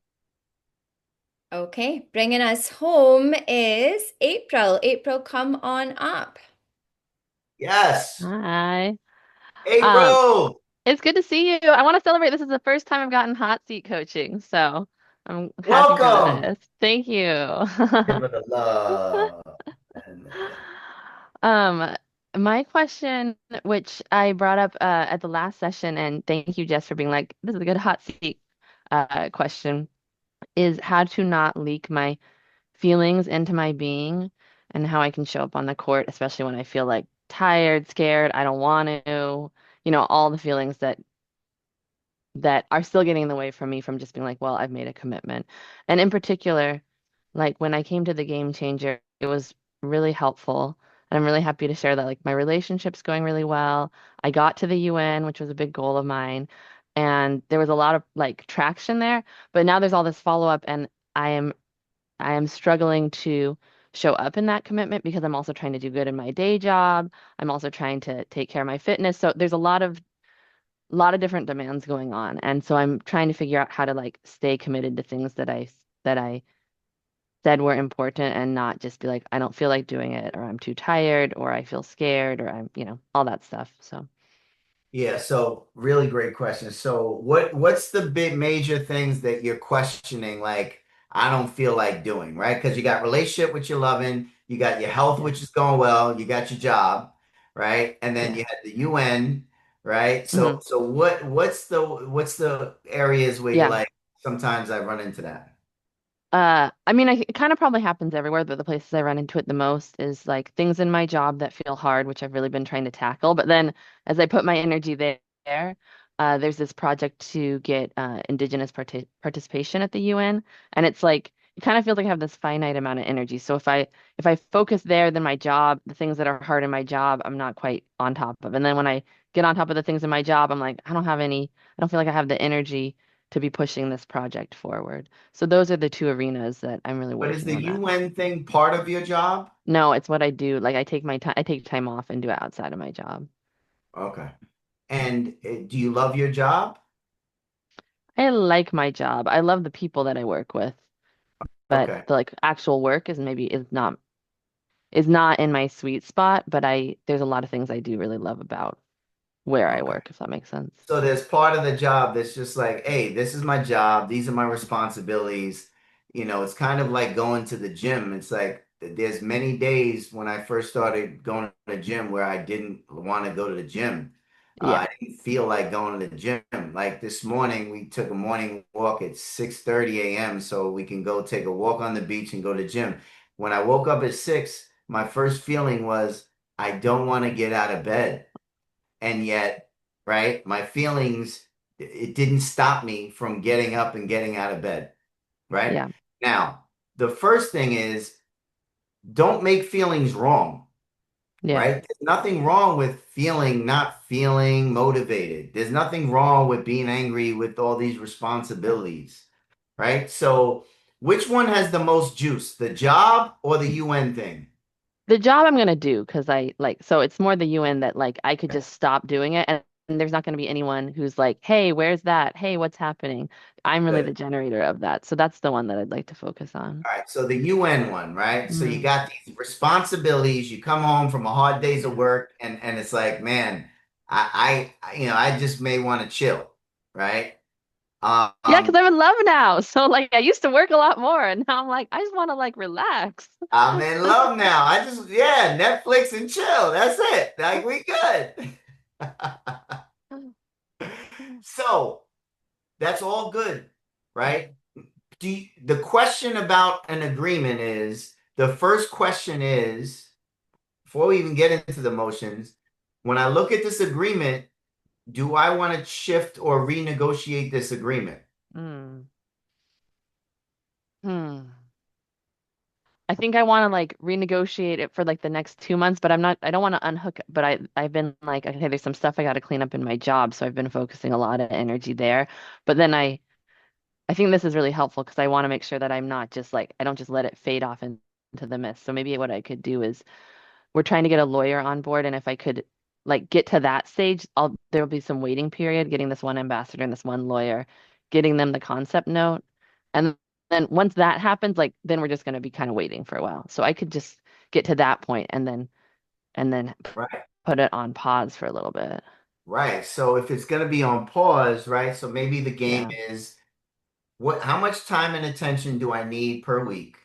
Okay, bringing us home is April. April, come on up. Yes. Hi. Um, April, it's good to see you. I want to celebrate. This is the first time I've gotten hot seat coaching, so I'm happy for welcome. this. Thank you. Give her the love. Um, my question, which I brought up at the last session, and thank you, Jess, for being like, this is a good hot seat question, is how to not leak my feelings into my being and how I can show up on the court, especially when I feel like tired, scared, I don't want to, all the feelings that are still getting in the way from me from just being like, well, I've made a commitment. And in particular, like when I came to the Game Changer, it was really helpful. And I'm really happy to share that like my relationship's going really well. I got to the UN, which was a big goal of mine. And there was a lot of like traction there, but now there's all this follow-up and I am I am struggling to show up in that commitment because I'm also trying to do good in my day job. I'm also trying to take care of my fitness. So there's a lot of different demands going on. And so I'm trying to figure out how to like stay committed to things that I said were important and not just be like, I don't feel like doing it, or I'm too tired, or I feel scared, or I'm, all that stuff. So, Yeah, so really great question. So what's the big major things that you're questioning like I don't feel like doing, right? Because you got relationship which you're loving, you got your health yeah, which is going well, you got your job, right? And then yeah. you had the UN, right? Hmm. So what's the areas where you're Yeah. like sometimes I run into that. I mean, it kind of probably happens everywhere, but the places I run into it the most is like things in my job that feel hard, which I've really been trying to tackle. But then as I put my energy there, there's this project to get Indigenous participation at the UN, and it's like it kind of feels like I have this finite amount of energy. So if I focus there, then my job, the things that are hard in my job, I'm not quite on top of. And then when I get on top of the things in my job, I'm like, I don't feel like I have the energy to be pushing this project forward. So those are the two arenas that I'm really But is working the on that. UN thing part of your job? No, it's what I do. Like I take time off and do it outside of my job. Okay. And do you love your job? I like my job. I love the people that I work with, but Okay. the like actual work is not in my sweet spot, but I there's a lot of things I do really love about where I Okay. work, if that makes sense. So there's part of the job that's just like, hey, this is my job. These are my responsibilities. It's kind of like going to the gym. It's like there's many days when I first started going to the gym where I didn't want to go to the gym. Yeah. I didn't feel like going to the gym. Like this morning, we took a morning walk at 6:30 a.m. so we can go take a walk on the beach and go to the gym. When I woke up at 6, my first feeling was I don't want to get out of bed. And yet, right, my feelings, it didn't stop me from getting up and getting out of bed, right? Yeah. Now, the first thing is don't make feelings wrong, Yeah. right? There's nothing wrong with not feeling motivated. There's nothing wrong with being angry with all these responsibilities, right? So, which one has the most juice, the job or the UN thing? The job I'm gonna do because I like so it's more the UN that like I could just stop doing it and there's not gonna be anyone who's like, hey, where's that? Hey, what's happening? I'm really the Good. generator of that. So that's the one that I'd like to focus on. All right, so the UN one, right? So you Mm. got these responsibilities. You come home from a hard days of work, and it's like, man, I just may want to chill, right? Yeah, because Um, I'm in love now. So like I used to work a lot more and now I'm like, I just want to like relax. I'm in love now. Yeah, Netflix and chill. That's it. Like we good. So that's all good, right? The question about an agreement is the first question is before we even get into the motions, when I look at this agreement, do I want to shift or renegotiate this agreement? Mm. Hmm. I think I want to like renegotiate it for like the next 2 months, but I don't want to unhook it. But I've been like, okay, there's some stuff I got to clean up in my job. So I've been focusing a lot of energy there. But then I think this is really helpful because I want to make sure that I'm not just like, I don't just let it fade off into the mist. So maybe what I could do is we're trying to get a lawyer on board. And if I could like get to that stage, there'll be some waiting period, getting this one ambassador and this one lawyer, getting them the concept note. And then once that happens, like then we're just going to be kind of waiting for a while. So I could just get to that point and then Right. put it on pause for a little bit. Right. So if it's going to be on pause, right? So maybe the game Yeah. is how much time and attention do I need per week?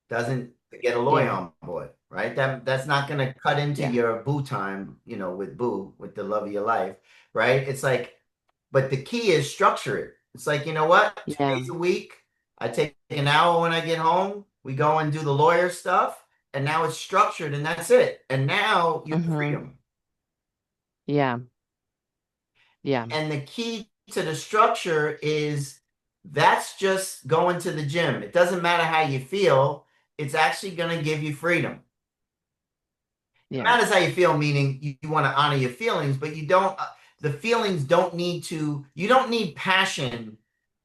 Doesn't get a lawyer Yeah. on board, right? That's not going to cut into Yeah. your boo time, with boo, with the love of your life, right? It's like, but the key is structure it. It's like, you know what? Two Yeah. days a week, I take an hour when I get home. We go and do the lawyer stuff, and now it's structured, and that's it. And now you have Hmm. freedom. Yeah. Yeah. And the key to the structure is that's just going to the gym. It doesn't matter how you feel. It's actually going to give you freedom. It Yeah. matters how you feel, meaning you want to honor your feelings, but you don't, the feelings don't need to, you don't need passion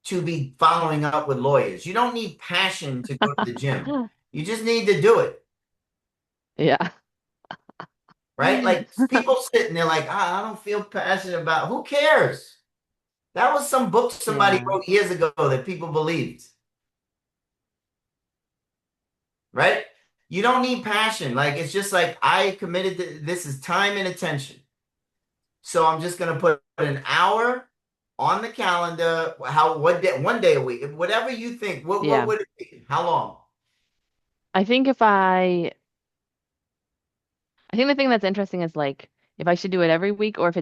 to be following up with lawyers. You don't need passion to go to the gym. You just need to do it, Yeah. right? Like people sitting there like, I don't feel passionate about, who cares? That was some book somebody Yeah. wrote years ago that people believed. right? You don't need passion. Like it's just like I committed to this is time and attention. So I'm just gonna put an hour on the calendar. How what day? One day a week, whatever you think. What Yeah. would it be? How long? I think I think the thing that's interesting is like if I should do it every week or if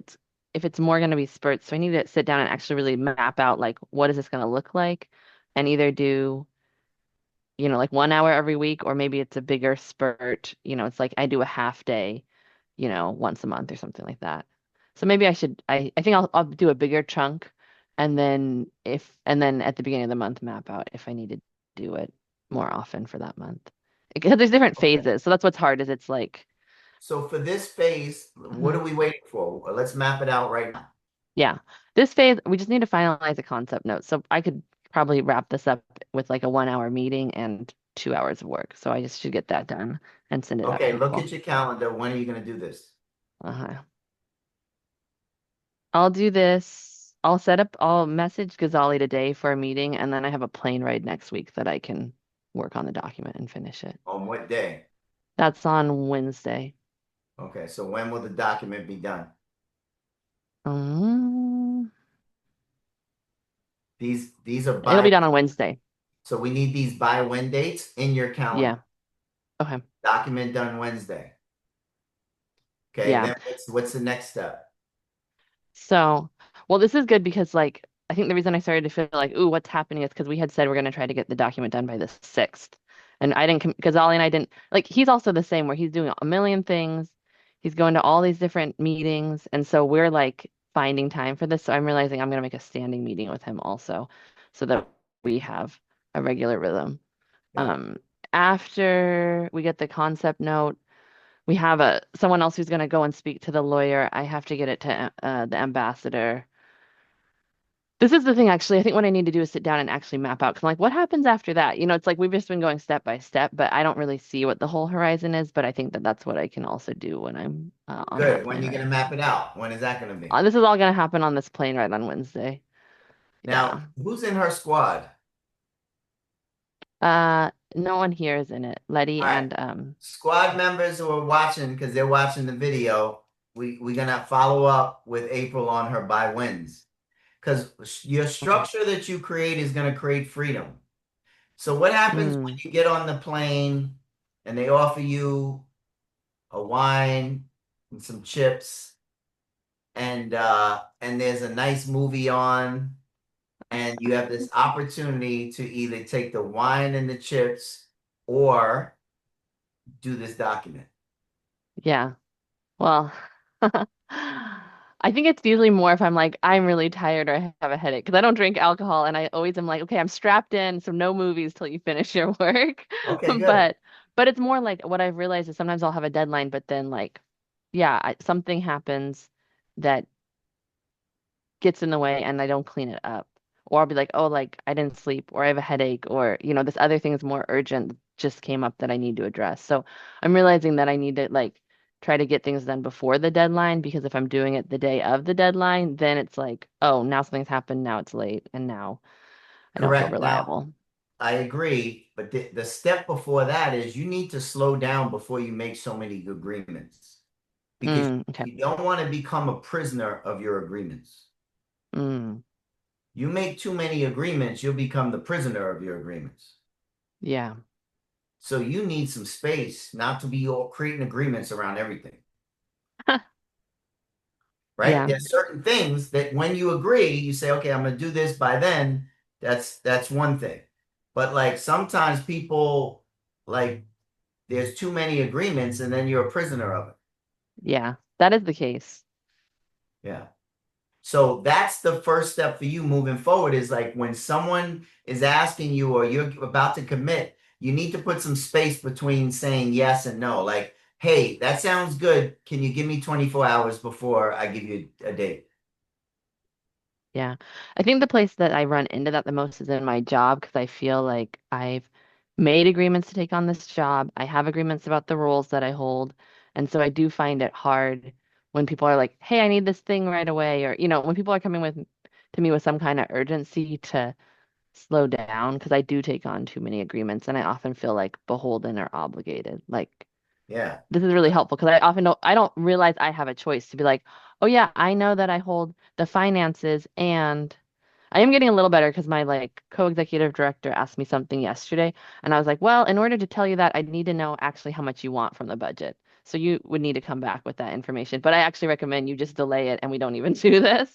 it's more going to be spurts. So I need to sit down and actually really map out like what is this going to look like and either do, like 1 hour every week or maybe it's a bigger spurt. It's like I do a half day, once a month or something like that. So maybe I think I'll do a bigger chunk and then at the beginning of the month map out if I need to do it more often for that month. Because there's different Okay. phases. So that's what's hard is it's like So for this phase, what mhm. are we waiting for? Well, let's map it out right now. Yeah. This phase, we just need to finalize a concept note. So I could probably wrap this up with like a 1 hour meeting and 2 hours of work. So I just should get that done and send it out to Okay, look people. at your calendar. When are you going to do this? Uh-huh. I'll do this. I'll message Ghazali today for a meeting, and then I have a plane ride next week that I can work on the document and finish it. On what day? That's on Wednesday. Okay, so when will the document be done? Um, These are It'll by be done on Wednesday. so we need these by when dates in your calendar. Yeah. Okay. Document done Wednesday. Okay, Yeah. then what's the next step? So, well, this is good because like I think the reason I started to feel like, ooh, what's happening is because we had said we're going to try to get the document done by the 6th. And I didn't, because Ollie and I didn't, like, he's also the same where he's doing a million things. He's going to all these different meetings. And so we're like finding time for this. So I'm realizing I'm going to make a standing meeting with him also so that we have a regular rhythm. Got it. Um, After we get the concept note, we have someone else who's going to go and speak to the lawyer. I have to get it to the ambassador. This is the thing, actually. I think what I need to do is sit down and actually map out. Because I'm like, what happens after that? It's like we've just been going step by step, but I don't really see what the whole horizon is. But I think that that's what I can also do when I'm on that Good. When plane you going ride. to map it out? When is that going to be? This is all going to happen on this plane ride on Wednesday. Now, Yeah. who's in her squad? No one here is in it. Letty All right. and Squad members who are watching because they're watching the video, we're gonna follow up with April on her by wins. Because your okay. structure that you create is gonna create freedom. So what happens when Mm, you get on the plane and they offer you a wine and some chips and there's a nice movie on and you have this opportunity to either take the wine and the chips or do this document. yeah. Well, I think it's usually more if I'm like, I'm really tired or I have a headache because I don't drink alcohol and I always am like, okay, I'm strapped in, so no movies till you finish your work. Okay, good. But but it's more like what I've realized is sometimes I'll have a deadline, but then like, yeah, something happens that gets in the way and I don't clean it up. Or I'll be like, oh, like I didn't sleep or I have a headache or, this other thing is more urgent that just came up that I need to address. So I'm realizing that I need to like try to get things done before the deadline because if I'm doing it the day of the deadline, then it's like, oh, now something's happened, now it's late, and now I don't feel Correct. Now, reliable. I agree, but the step before that is you need to slow down before you make so many agreements because Okay. you don't want to become a prisoner of your agreements. Mm, You make too many agreements, you'll become the prisoner of your agreements. yeah. So you need some space not to be all creating agreements around everything, right? Yeah. There's certain things that when you agree, you say, okay, I'm going to do this by then. That's one thing. But like sometimes people like there's too many agreements and then you're a prisoner of it. Yeah. That is the case. Yeah. So that's the first step for you moving forward is like when someone is asking you or you're about to commit, you need to put some space between saying yes and no. Like, hey, that sounds good. Can you give me 24 hours before I give you a date? Yeah. I think the place that I run into that the most is in my job because I feel like I've made agreements to take on this job. I have agreements about the roles that I hold. And so I do find it hard when people are like, hey, I need this thing right away. Or, when people are coming to me with some kind of urgency to slow down because I do take on too many agreements and I often feel like beholden or obligated. Like Yeah. this is really helpful because I don't realize I have a choice to be like, oh yeah, I know that I hold the finances and I am getting a little better because my like co-executive director asked me something yesterday and I was like, well, in order to tell you that, I need to know actually how much you want from the budget. So you would need to come back with that information. But I actually recommend you just delay it and we don't even do this.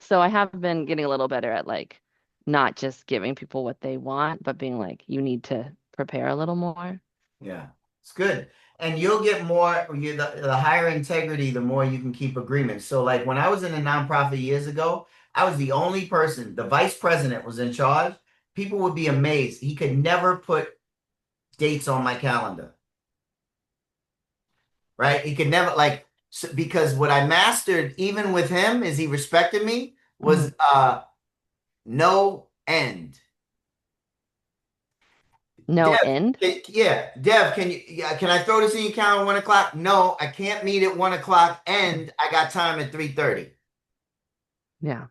So I have been getting a little better at like not just giving people what they want, but being like, you need to prepare a little more. Yeah, it's good. And you'll get more, the higher integrity, the more you can keep agreements. So, like when I was in a nonprofit years ago, I was the only person, the vice president was in charge. People would be amazed. He could never put dates on my calendar, right? He could never, like, because what I mastered, even with him, is he respected me, Mhm. was no end. No Dev, end? yeah, Dev, yeah, can I throw this in your calendar 1 o'clock? No, I can't meet at 1 o'clock, and I got time at 3:30. Yeah.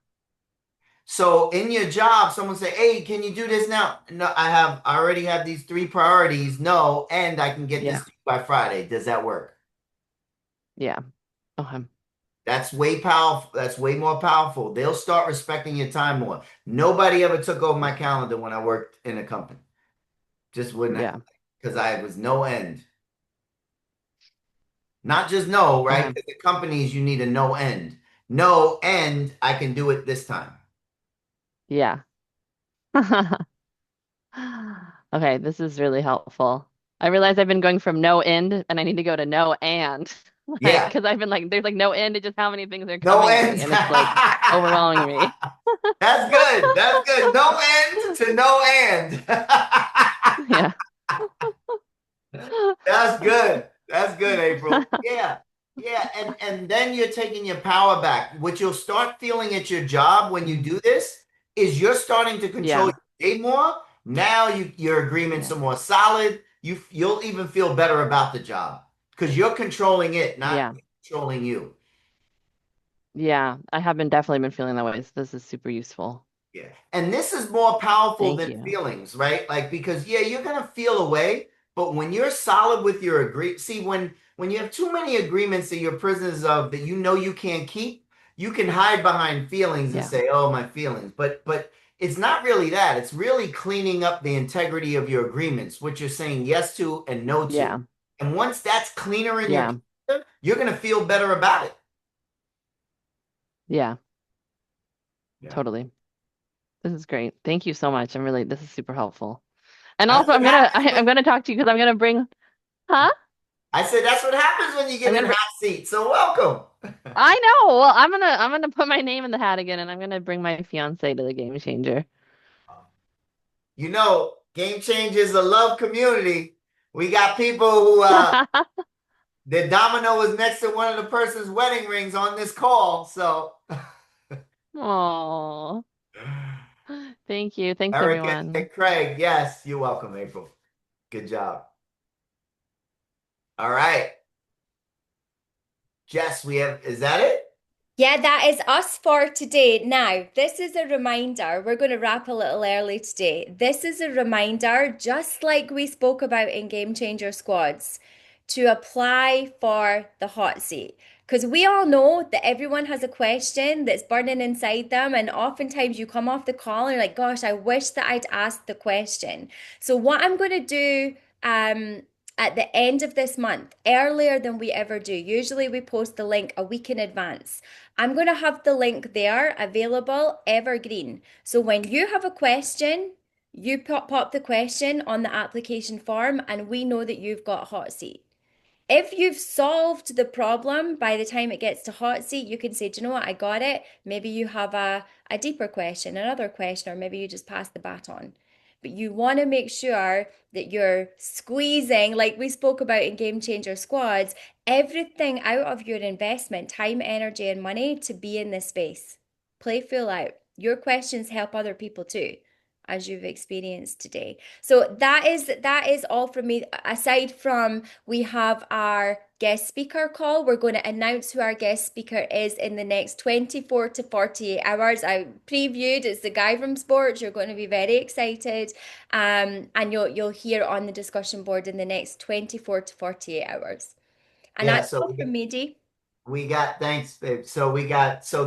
So in your job, someone say, "Hey, can you do this now?" No, I already have these three priorities. No, and I can get this Yeah. to you by Friday. Does that work? Yeah. Okay. That's way powerful. That's way more powerful. They'll start respecting your time more. Nobody ever took over my calendar when I worked in a company. Just wouldn't have, Yeah. because I was no end. Not just no, right? Okay. Because the companies, you need a no end. No end, I can do it this time. Yeah. Okay, this is really helpful. I realize I've been going from no end and I need to go to no and like Yeah, because I've been like there's like no end to just how many things are no coming at end. me and it's like overwhelming me. That's good. That's good. No end to no end. Yeah. That's good. That's good, April. Yeah. Yeah. And then you're taking your power back. What you'll start feeling at your job when you Mhm. do this is you're starting to control Yeah. your day more. Now your agreements Yeah. are more solid. You'll even feel better about the job because you're controlling it, not Yeah. controlling you. Yeah. I have been definitely been feeling that way. So this is super useful. Yeah. And this is more powerful Thank than you. feelings, right? Like because yeah, you're gonna feel a way, but when you're solid with your agree, see when you have too many agreements that you're prisoners of that you know you can't keep, you can hide behind feelings and Yeah. say, "Oh, my feelings." But it's not really that. It's really cleaning up the integrity of your agreements, what you're saying yes to and no to. Yeah. And once that's cleaner in your Yeah. character, you're gonna feel better about it. Yeah. Yeah. Totally. This is great. Thank you so much. this is super helpful. And That's also what happens I'm gonna talk to you because I'm gonna bring, huh? I said that's what happens when you I'm get in gonna hot seat. So welcome. I know. Well, I'm gonna put my name in the hat again, and I'm gonna bring my fiance to the game changer. You know, Game Changer is a love community. We got people who their domino was next to one of the person's wedding rings on this call. So Oh, thank you. Thanks, Eric everyone. and Craig, yes, you're welcome, April. Good job. All right. Jess, we have is that it? Yeah, that is us for today. Now, this is a reminder. We're going to wrap a little early today. This is a reminder, just like we spoke about in Game Changer Squads, to apply for the hot seat. Because we all know that everyone has a question that's burning inside them. And oftentimes you come off the call and you're like, gosh, I wish that I'd asked the question. So, what I'm going to do, at the end of this month, earlier than we ever do. Usually we post the link a week in advance. I'm going to have the link there available evergreen. So when you have a question, you pop the question on the application form and we know that you've got hot seat. If you've solved the problem by the time it gets to hot seat, you can say, do you know what, I got it. Maybe you have a deeper question, another question, or maybe you just pass the baton. But you want to make sure that you're squeezing, like we spoke about in Game Changer Squads, everything out of your investment, time, energy, and money to be in this space. Play full out. Your questions help other people too. as you've experienced today. So that is all from me. Aside from we have our guest speaker call, we're going to announce who our guest speaker is in the next 24 to 48 hours. I previewed it's the guy from sports. You're going to be very excited. And you'll hear on the discussion board in the next 24 to 48 hours. And Yeah, that's so all from me, Dee. we got, thanks, babe. So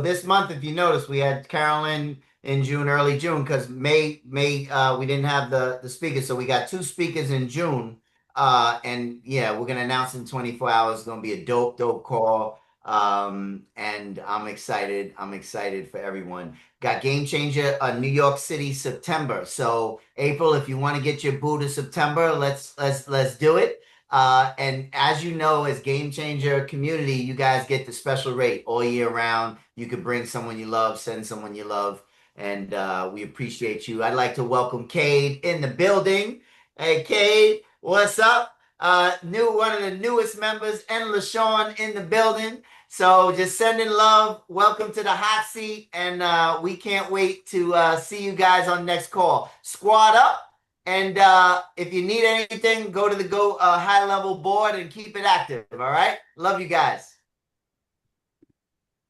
this month, if you notice, we had Carolyn in June, early June, because May, we didn't have the speakers, so we got two speakers in June. And yeah, we're gonna announce in 24 hours. It's gonna be a dope call. And I'm excited. I'm excited for everyone. Got Game Changer, New York City, September. So April, if you want to get your boo to September, let's do it. And as you know, as Game Changer community, you guys get the special rate all year round. You could bring someone you love, send someone you love, and we appreciate you. I'd like to welcome Cade in the building. Hey, Cade, what's up? One of the newest members, and LaShawn in the building. So just sending love. Welcome to the hot seat, and we can't wait to see you guys on next call. Squad up. And if you need anything, go to the Go High Level board and keep it active. All right. Love you guys.